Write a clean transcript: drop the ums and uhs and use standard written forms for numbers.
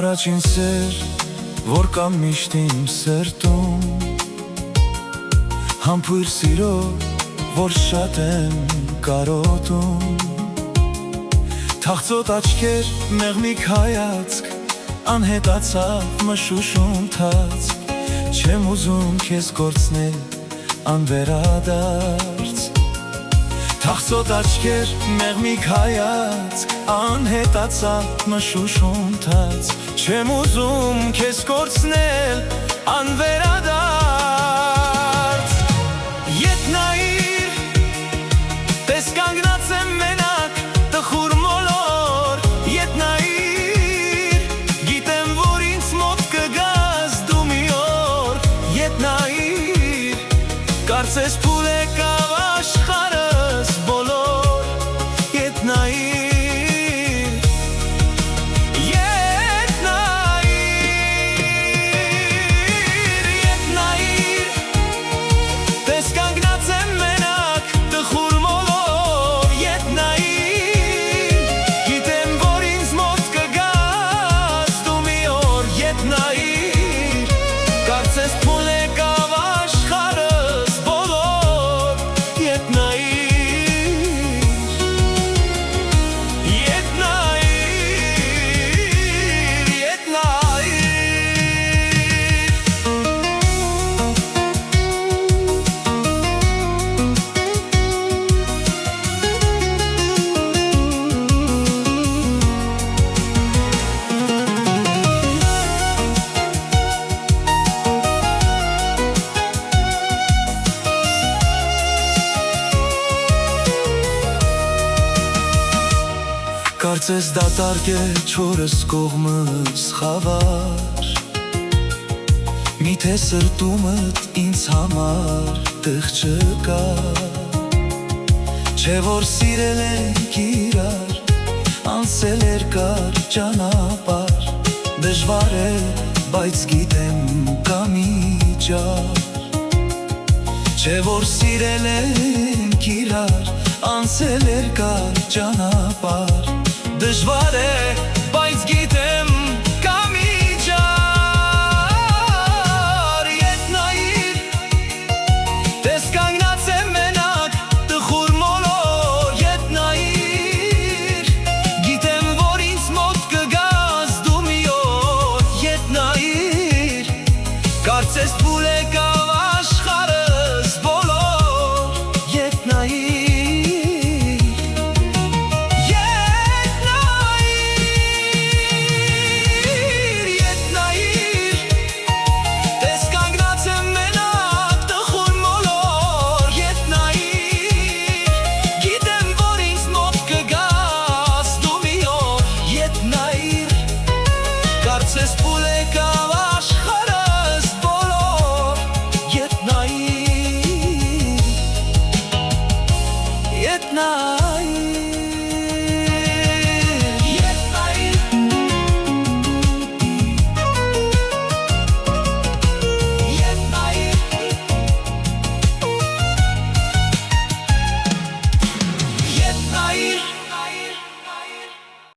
Առաջին սեր, որ կամ միշտ իմ սրտում, համբույր սիրո, որ շատ եմ կարոտում, թախծոտ աչքեր, մեղմիկ հայացք, անհետացավ մշուշում թաց, չեմ ուզում քեզ կորցնել անվերադարձ, թախծոտ աչքեր, մեղմիկ հայացք, անհետացավ մշուշում թաց, չեմ ուզում քեզ կորցնել անվերադարձ, ետ նայիր, տես կանգնած եմ մենակ, տխուր մոլոր, ետ նայիր, գիտեմ, որ ինձ մոտ կգաս դու մի օր, ետ նայիր, կարծես փուլ եկավ աշխարհս բոլոր, ետ նայիր, կարծես դատարկ է չորս կողմս խավար, միթե սրտումդ ինձ համար տեղ չկա, չէ որ սիրել ենք իրար, անցել երկար ճանապարհ, դժվար է, բայց գիտեմ կա միջար, չէ որ սիրել ենք իրար, անցել երկար ճանապարհ, դժվար է, բայց գիտեմ կա միջար, ետ նայիր, տես կանգնած եմ մենակ, տխուր մոլոր, ետ նայիր, գիտեմ, որ ինձ մոտ կգաս դու մի օր, ետ նայիր, կարծես փուլ եկավ աշխարհս բոլոր, ետ նայիր, Կարծես փուլ եկավ